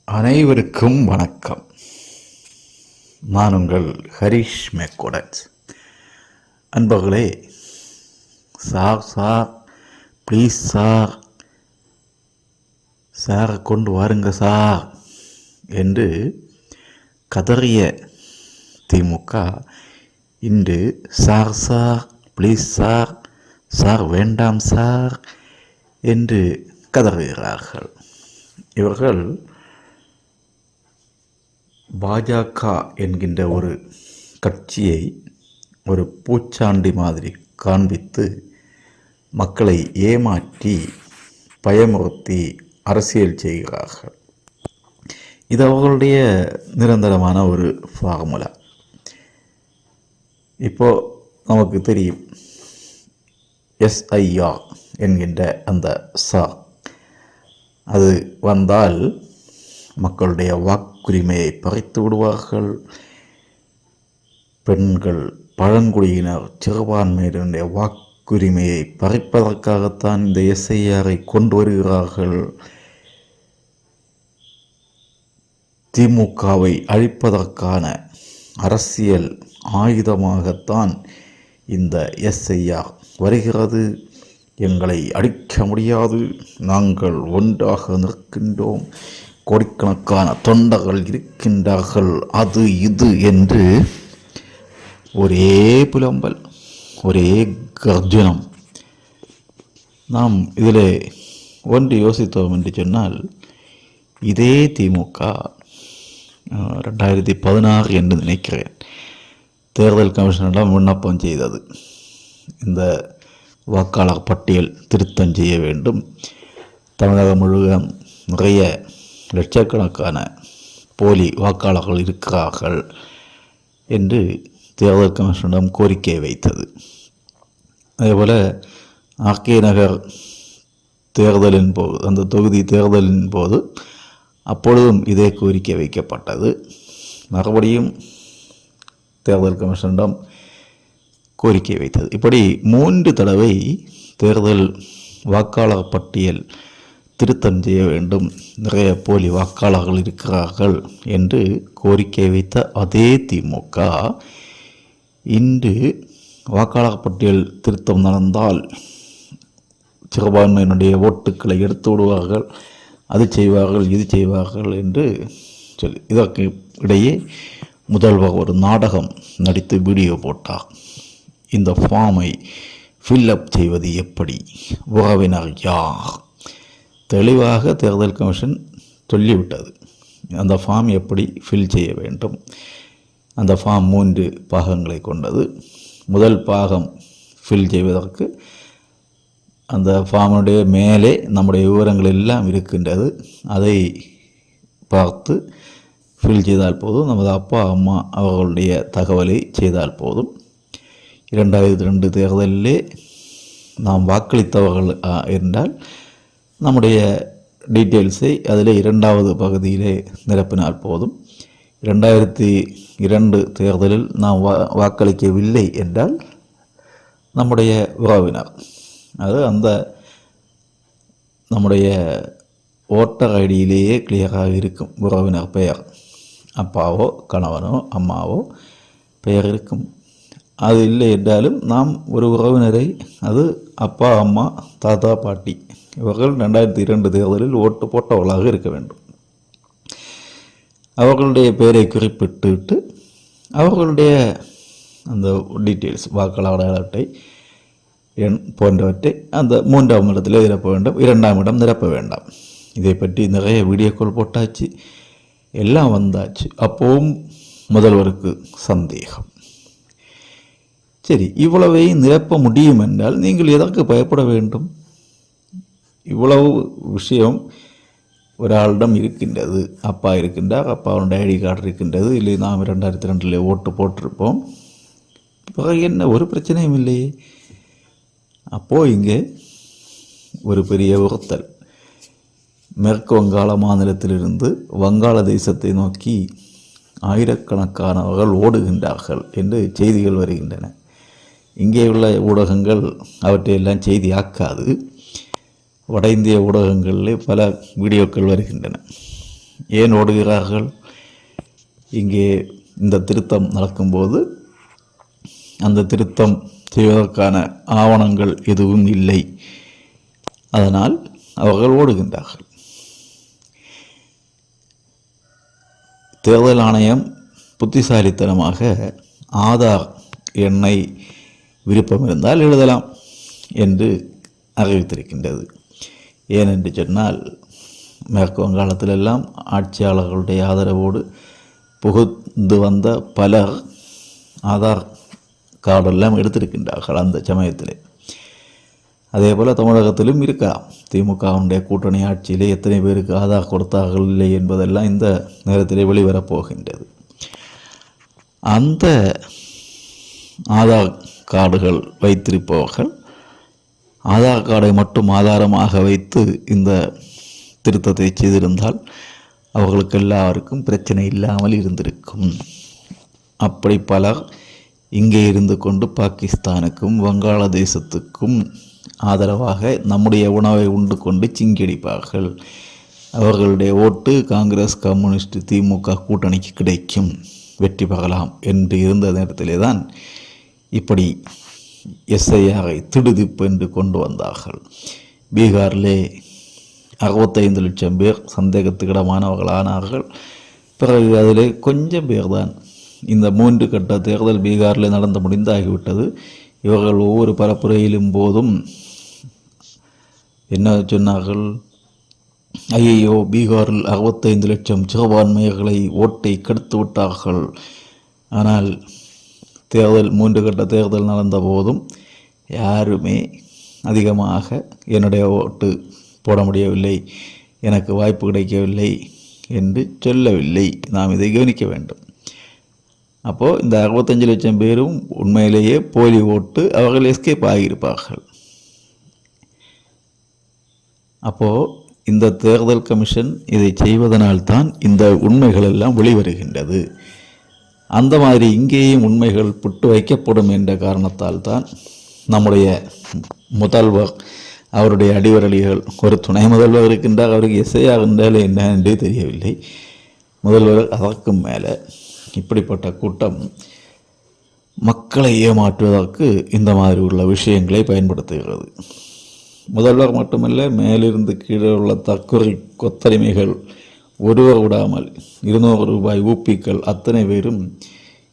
அனைவருக்கும் வணக்கம். நான் உங்கள் ஹரிஷ் மேக்கோடன்ஸ். அன்பர்களே, சார் ப்ளீஸ் சார் கொண்டு வாருங்க சார் என்று கதறிய திமுக இன்று சார் ப்ளீஸ் சார் வேண்டாம் சார் என்று கதறுகிறார்கள். இவர்கள் பாஜக என்கின்ற ஒரு கட்சியை ஒரு பூச்சாண்டி மாதிரி காண்பித்து மக்களை ஏமாற்றி பயமுறுத்தி அரசியல் செய்கிறார்கள். இது அவர்களுடைய நிரந்தரமான ஒரு ஃபார்முலா. இப்போது நமக்கு தெரியும், எஸ்ஐஆர் என்கின்ற அந்த அது வந்தால் மக்களுடைய வாக்குரிமையை பறித்து விடுவார்கள். பெண்கள், பழங்குடியினர், சிறுபான்மையினருடைய வாக்குரிமையை பறிப்பதற்காகத்தான் இந்த எஸ்ஐஆரை கொண்டு வருகிறார்கள். திமுகவை அழிப்பதற்கான அரசியல் ஆயுதமாகத்தான் இந்த எஸ்ஐஆர் வருகிறது. எங்களை அழிக்க முடியாது, நாங்கள் ஒன்றாக நிற்கின்றோம், கோடிக்கணக்கான தொண்டர்கள் இருக்கின்றார்கள், அது இது என்று ஒரே புலம்பல், ஒரே கர்ஜனம். நாம் இதில் ஒன்று யோசித்தோம் என்று சொன்னால், இதே திமுக 2016 என்று நினைக்கிறேன் தேர்தல் கமிஷனிடம் விண்ணப்பம் செய்தது. இந்த வாக்காளர் பட்டியல் திருத்தம் செய்ய வேண்டும், தமிழகம் முழுவதும் நிறைய லட்சக்கணக்கான போலி வாக்காளர்கள் இருக்கிறார்கள் என்று தேர்தல் கமிஷனிடம் கோரிக்கை வைத்தது. அதேபோல் ஆர்கே நகர் தேர்தலின் போது, அந்த தொகுதி தேர்தலின் போது அப்பொழுதும் இதே கோரிக்கை வைக்கப்பட்டது. மறுபடியும் தேர்தல் கமிஷனிடம் கோரிக்கை வைத்தது. இப்படி 3 தடவை தேர்தல் வாக்காளர் பட்டியல் திருத்தம் செய்ய வேண்டும், நிறைய போலி வாக்காளர்கள் இருக்கிறார்கள் என்று கோரிக்கை வைத்த அதே திமுக இன்று வாக்காளர் பட்டியல் திருத்தம் நடந்தால் சிறுபான்மையினுடைய ஓட்டுக்களை எடுத்து விடுவார்கள், அது செய்வார்கள், இது செய்வார்கள் என்று சொல்லி, இதற்கு இடையே முதல்வர் ஒரு நாடகம் நடித்து வீடியோ போட்டார். இந்த ஃபார்மை ஃபில்அப் செய்வது எப்படி, உறவினர் யார், தெளிவாக தேர்தல் கமிஷன் சொல்லிவிட்டது. அந்த ஃபார்ம் எப்படி ஃபில் செய்ய வேண்டும். அந்த ஃபார்ம் 3 பாகங்களை கொண்டது. முதல் பாகம் ஃபில் செய்வதற்கு அந்த ஃபார்முடைய மேலே நம்முடைய விவரங்கள் எல்லாம் இருக்கின்றது. அதை பார்த்து ஃபில் செய்தால் போதும். நமது அப்பா அம்மா அவர்களுடைய தகவலை செய்தால் போதும். 2002 தேர்தலிலே நாம் வாக்களித்தவர்கள் இருந்தால் நம்முடைய டீட்டெயில்ஸை அதில் 2வது பகுதியிலே நிரப்பினால் போதும். 2002 தேர்தலில் நாம் வாக்களிக்கவில்லை என்றால் நம்முடைய உறவினர், அது அந்த நம்முடைய ஓட்டர் ஐடியிலேயே கிளியராக இருக்கும் உறவினர் பெயர், அப்பாவோ கணவனோ அம்மாவோ பெயர் இருக்கும். அது இல்லை என்றாலும் நாம் ஒரு உறவினரை, அது அப்பா அம்மா தாத்தா பாட்டி, இவர்கள் 2002 தேர்தலில் ஓட்டு போட்டவர்களாக இருக்க வேண்டும். அவர்களுடைய பெயரை குறிப்பிட்டு அவர்களுடைய அந்த டீட்டெயில்ஸ், வாக்காளர் அட்டை எண் போன்றவற்றை அந்த 3ஆம் இடத்தில் நிரப்ப வேண்டும், 2ஆம் இடம் நிரப்ப வேண்டாம். இதை பற்றி நிறைய வீடியோக்கள் போட்டாச்சு, எல்லாம் வந்தாச்சு. அப்போவும் முதல்வருக்கு சந்தேகம். சரி, இவ்வளவை நிரப்ப முடியும் என்றால் நீங்கள் எதற்கு பயப்பட வேண்டும்? இவ்வளவு விஷயம் ஒராளிடம் இருக்கின்றது, அப்பா இருக்கின்றார், அப்பாவுடைய ஐடி கார்டு இருக்கின்றது, இல்லை நாம் 2002 ஓட்டு போட்டிருப்போம், பிறகு என்ன, ஒரு பிரச்சனையும் இல்லையே. அப்போது இங்கே ஒரு பெரிய உறுத்தல். மேற்கு வங்காள மாநிலத்திலிருந்து வங்காளதேசத்தை நோக்கி ஆயிரக்கணக்கானவர்கள் ஓடுகின்றார்கள் என்று செய்திகள் வருகின்றன. இங்கே உள்ள ஊடகங்கள் அவற்றையெல்லாம் செய்தி ஆக்காது. வட இந்திய ஊடகங்களில் பல வீடியோக்கள் வருகின்றன. ஏன் ஓடுகிறார்கள்? இங்கே இந்த திருத்தம் நடக்கும்போது அந்த திருத்தம் செய்வதற்கான ஆவணங்கள் எதுவும் இல்லை. அதனால் அவர்கள் ஓடுகின்றார்கள். தேர்தல் ஆணையம் புத்திசாலித்தனமாக ஆதார் எண்ணை விருப்பம் இருந்தால் எழுதலாம் என்று அறிவித்திருக்கின்றது. ஏனென்று சொன்னால் மேற்கு வங்காளத்திலெல்லாம் ஆட்சியாளர்களுடைய ஆதரவோடு புகுந்து வந்த பலர் ஆதார் கார்டெல்லாம் எடுத்திருக்கின்றார்கள் அந்த சமயத்திலே. அதே போல் தமிழகத்திலும் இருக்கா. திமுகவுடைய கூட்டணி ஆட்சியிலே எத்தனை பேருக்கு ஆதார் கொடுத்தார்கள் இல்லை என்பதெல்லாம் இந்த நேரத்திலே வெளிவரப்போகின்றது. அந்த ஆதார் கார்டுகள் வைத்திருப்பவர்கள் ஆதார் கார்டை மட்டும் ஆதாரமாக வைத்து இந்த திருத்தத்தை செய்திருந்தால் அவர்களுக்கு எல்லாருக்கும் பிரச்சனை இல்லாமல் இருந்திருக்கும். அப்படி பலர் இங்கே இருந்து கொண்டு பாகிஸ்தானுக்கும் வங்காளதேசத்துக்கும் ஆதரவாக நம்முடைய உணவை உண்டு கொண்டு சிங்கடிப்பார்கள். அவர்களுடைய ஓட்டு காங்கிரஸ், கம்யூனிஸ்ட், திமுக கூட்டணிக்கு கிடைக்கும், வெற்றி பெறலாம் என்று இருந்த நேரத்திலே தான் இப்படி எஸ்ஐஆரை திடுதிப்பு என்று கொண்டு வந்தார்கள். பீகாரிலே 65 லட்சம் பேர் சந்தேகத்துக்கிடமானவர்களானார்கள். பிறகு அதிலே கொஞ்சம் பேர் தான் இந்த 3 கட்ட தேர்தல் பீகாரில் நடந்து முடிந்தாகிவிட்டது. இவர்கள் ஒவ்வொரு பரப்புரையிலும் போதும் என்ன சொன்னார்கள்? ஐயோ, பீகாரில் 65 லட்சம் சிறுபான்மையர்களை ஓட்டை கெடுத்து விட்டார்கள். ஆனால் தேர்தல் 3 கட்ட தேர்தல் நடந்த போதும் யாருமே அதிகமாக என்னுடைய ஓட்டு போட முடியவில்லை, எனக்கு வாய்ப்பு கிடைக்கவில்லை என்று சொல்லவில்லை. நாம் இதை கவனிக்க வேண்டும். அப்போது இந்த 65 லட்சம் பேரும் உண்மையிலேயே போலி ஓட்டு, அவர்கள் எஸ்கேப் ஆகியிருப்பார்கள். அப்போது இந்த தேர்தல் கமிஷன் இதை செய்வதனால்தான் இந்த உண்மைகள் எல்லாம் வெளிவருகின்றது. அந்த மாதிரி இங்கேயும் உண்மைகள் புட்டு வைக்கப்படும் என்ற காரணத்தால் தான் நம்முடைய முதல்வர், அவருடைய அடிவரலிகள், ஒரு துணை முதல்வர் இருக்கின்றார், அவருக்கு எஸ்ஐஆர் என்றால் என்ன என்றே தெரியவில்லை. முதல்வர் அதற்கும் மேலே இப்படிப்பட்ட கூட்டம் மக்களை ஏமாற்றுவதற்கு இந்த மாதிரி உள்ள விஷயங்களை பயன்படுத்துகிறது. முதல்வர் மட்டுமல்ல, மேலிருந்து கீழே உள்ள தற்கொலை கொத்தடிமைகள் ஒருவர் விடாமல் 200 ரூபாய் ஊப்பிக்கள் அத்தனை பேரும்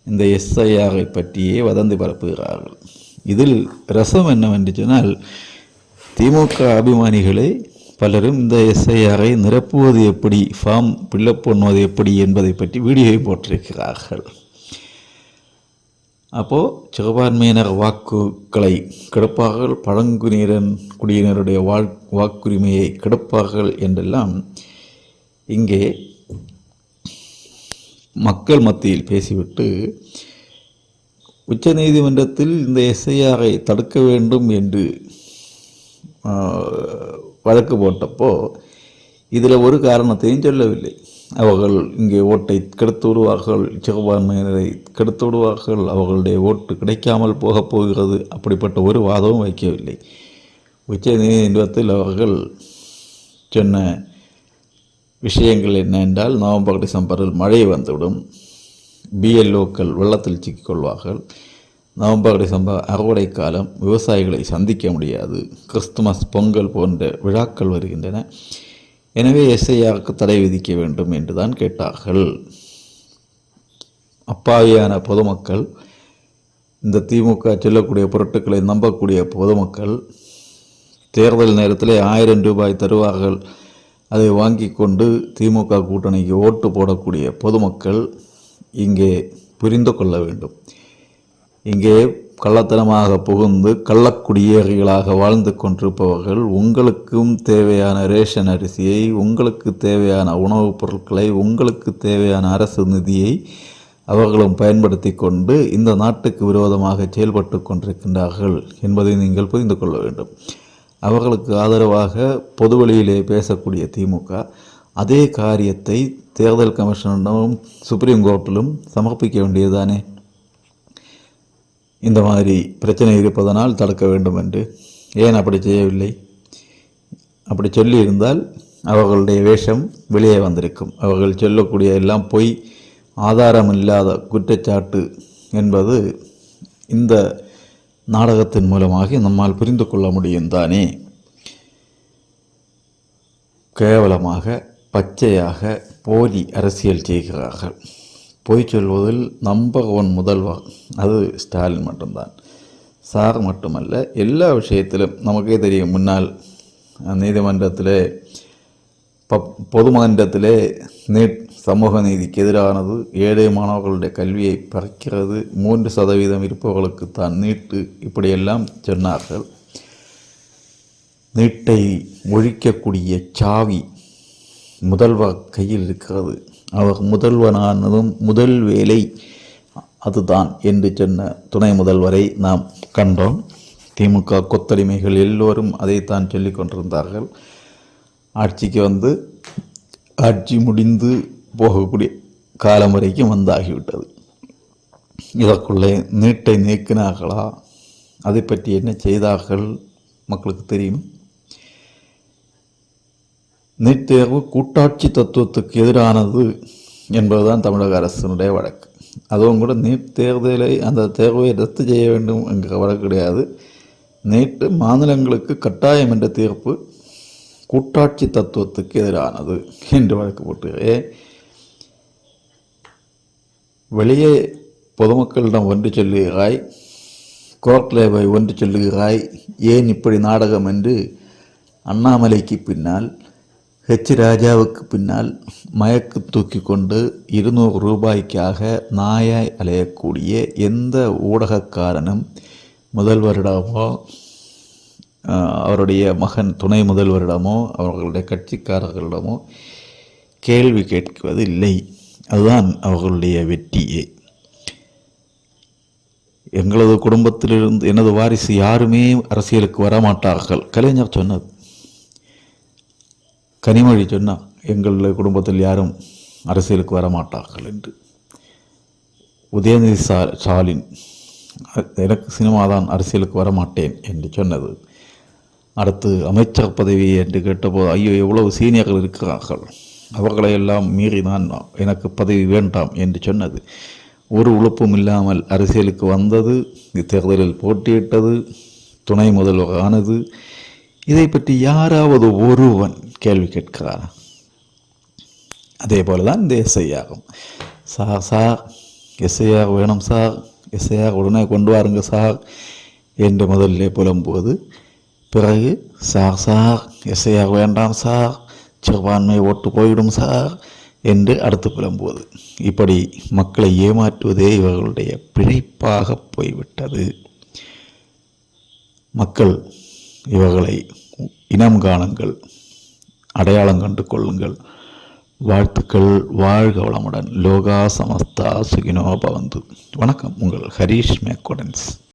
இந்த எஸ்ஐஆரை பற்றியே வதந்தி பரப்புகிறார்கள். இதில் ரசம் என்னவென்று சொன்னால், திமுக அபிமானிகளே பலரும் இந்த எஸ்ஐஆரை நிரப்புவது எப்படி, ஃபார்ம் ஃபில்லப் பண்ணுவது எப்படி என்பதை பற்றி வீடியோவை போட்டிருக்கிறார்கள். அப்போது சிறுபான்மையினர் வாக்குகளை கெடுப்பார்கள், குடியினருடைய வாக்குரிமையை கெடுப்பார்கள் என்றெல்லாம் இங்கே மக்கள் மத்தியில் பேசிவிட்டு உச்ச நீதிமன்றத்தில் இந்த எஸ்ஐஆரை தடுக்க வேண்டும் என்று வழக்கு போட்டப்போ இதில் ஒரு காரணத்தையும் சொல்லவில்லை. அவர்கள் இங்கே ஓட்டை கெடுத்து விடுவார்கள், சிறுபான்மையினரை கெடுத்து விடுவார்கள், அவர்களுடைய ஓட்டு கிடைக்காமல் போகப் போகிறது, அப்படிப்பட்ட ஒரு வாதமும் வைக்கவில்லை. உச்ச நீதிமன்றத்தில் அவர்கள் சொன்ன விஷயங்கள் என்ன என்றால், நவம்பர் டிசம்பரில் மழை வந்துவிடும், பிஎல்ஓக்கள் வெள்ளத்தில் சிக்கிக்கொள்வார்கள், நவம்பர் டிசம்பர் அறுவடை காலம், விவசாயிகளை சந்திக்க முடியாது, கிறிஸ்துமஸ், பொங்கல் போன்ற விழாக்கள் வருகின்றன, எனவே எஸ்ஐஆருக்கு தடை விதிக்க வேண்டும் என்று தான் கேட்டார்கள். அப்பாவியான பொதுமக்கள், இந்த திமுக சொல்லக்கூடிய பொருட்களை நம்பக்கூடிய பொதுமக்கள், தேர்தல் நேரத்தில் 1000 ரூபாய் தருவார்கள், அதை வாங்கி கொண்டு திமுக கூட்டணிக்கு ஓட்டு போடக்கூடிய பொதுமக்கள் இங்கே புரிந்து கொள்ள வேண்டும். இங்கே கள்ளத்தனமாக புகுந்து கள்ளக்குடியேறிகளாக வாழ்ந்து கொண்டிருப்பவர்கள் உங்களுக்கும் தேவையான ரேஷன் அரிசியை, உங்களுக்கு தேவையான உணவுப் பொருட்களை, உங்களுக்கு தேவையான அரசு நிதியை அவர்களும் பயன்படுத்தி கொண்டு இந்த நாட்டுக்கு விரோதமாக செயல்பட்டு கொண்டிருக்கின்றார்கள் என்பதை நீங்கள் புரிந்து கொள்ள வேண்டும். அவர்களுக்கு ஆதரவாக பொதுவெளியிலே பேசக்கூடிய திமுக அதே காரியத்தை தேர்தல் கமிஷனிடம், சுப்ரீம் கோர்ட்டிலும் சமர்ப்பிக்க வேண்டியதுதானே. இந்த மாதிரி பிரச்சனை இருப்பதனால் தடுக்க வேண்டும் என்று ஏன் அப்படி செய்யவில்லை? அப்படி சொல்லியிருந்தால் அவர்களுடைய வேஷம் வெளியே வந்திருக்கும். அவர்கள் சொல்லக்கூடிய எல்லாம் பொய், ஆதாரமில்லாத குற்றச்சாட்டு என்பது இந்த நாடகத்தின் மூலமாக நம்மால் புரிந்து கொள்ள முடியும் தானே. கேவலமாக பச்சையாக போலி அரசியல் செய்கிறார்கள். பொய் சொல்வதில் நம்பர் ஒன் முதல்வர் அது ஸ்டாலின் மட்டும்தான். சார் மட்டுமல்ல, எல்லா விஷயத்திலும் நமக்கே தெரியும். முன்னால் நீதிமன்றத்திலே பொதுமன்றத்திலே நீட் சமூக நீதிக்கு எதிரானது, ஏழை மாணவர்களுடைய கல்வியை பறிக்கிறது, 3% இருப்பவர்களுக்கு தான் நீட்டு, இப்படியெல்லாம் சொன்னார்கள். நீட்டை ஒழிக்கக்கூடிய சாவி முதல்வர் கையில் இருக்கிறது. அவர் முதல்வனானதும் முதல் வேலை அதுதான் என்று சொன்ன துணை முதல்வரை நாம் கண்டோம். திமுக கொத்தடிமைகள் எல்லோரும் அதைத்தான் சொல்லி கொண்டிருந்தார்கள். ஆட்சிக்கு வந்து ஆட்சி முடிந்து போகக்கூடிய காலம் வரைக்கும் வந்தாகிவிட்டது. இதற்குள்ளே நீட்டை நீக்கினார்களா, அதை பற்றி என்ன செய்தார்கள் மக்களுக்கு தெரியும். நீட் தேர்வு கூட்டாட்சி தத்துவத்துக்கு எதிரானது என்பதுதான் தமிழக அரசினுடைய வழக்கு. அதுவும் கூட நீட் தேர்தலை, அந்த தேர்வை ரத்து செய்ய வேண்டும் என்கிற வழக்கு கிடையாது. நீட்டு மாநிலங்களுக்கு கட்டாயம் என்ற தீர்ப்பு கூட்டாட்சி தத்துவத்துக்கு எதிரானது என்று வழக்கு போட்டு வெளியே பொதுமக்களிடம் ஒன்று சொல்லுகிறாய், கோர்ட்டில் போய் ஒன்று சொல்லுகிறாய், ஏன் இப்படி நாடகம் என்று அண்ணாமலைக்கு பின்னால், ஹெச் ராஜாவுக்கு பின்னால் மயக்கு தூக்கி கொண்டு 200 ரூபாய்க்காக நாயாய் அலையக்கூடிய எந்த ஊடகக்காரனும் முதல்வரிடமோ அவருடைய மகன் துணை முதல்வரிடமோ அவர்களுடைய கட்சிக்காரர்களிடமோ கேள்வி கேட்குவது இல்லை. அதுதான் அவர்களுடைய வெற்றியே. எங்களது குடும்பத்திலிருந்து எனது வாரிசு யாருமே அரசியலுக்கு வரமாட்டார்கள். கலைஞர் சொன்னது. கனிமொழி சொன்னார், எங்களுடைய குடும்பத்தில் யாரும் அரசியலுக்கு வரமாட்டார்கள் என்று. உதயநிதி ஸ்டாலின், எனக்கு சினிமாதான், அரசியலுக்கு வரமாட்டேன் என்று சொன்னது. அடுத்து அமைச்சர் பதவி என்று கேட்டபோது, ஐயோ எவ்வளவு சீனியர்கள் இருக்கிறார்கள், அவர்களையெல்லாம் மீறி நான் எனக்கு பதவி வேண்டாம் என்று சொன்னது. ஒரு உழைப்பும் இல்லாமல் அரசியலுக்கு வந்தது, தேர்தலில் போட்டியிட்டது, துணை முதல்வர் ஆனது. இதை பற்றி யாராவது ஒருவன் கேள்வி கேட்கிறார்? அதே போல தான் இந்த எஸ்ஐஆகும். சார் எஸ்ஐஆர் வேணும் சார், எஸ்ஐஆர் உடனே கொண்டு வாருங்க சார் என்று முதல்ல புலம்புவது. பிறகு சார் எஸ்ஐஆர் வேண்டாம் சார், சிறுபான்மை ஓட்டு போய்விடும் சார் என்று அடுத்து புலம்புவது. இப்படி மக்களை ஏமாற்றுவதே இவர்களுடைய பிழைப்பாக போய்விட்டது. மக்கள் இவர்களை இனம் காணுங்கள், அடையாளம் கண்டு கொள்ளுங்கள். வாழ்த்துக்கள். வாழ்க வளமுடன். லோகா சமஸ்தா சுகினோ பவந்து. வணக்கம். உங்கள் ஹரீஷ் மேக்கோடன்ஸ்.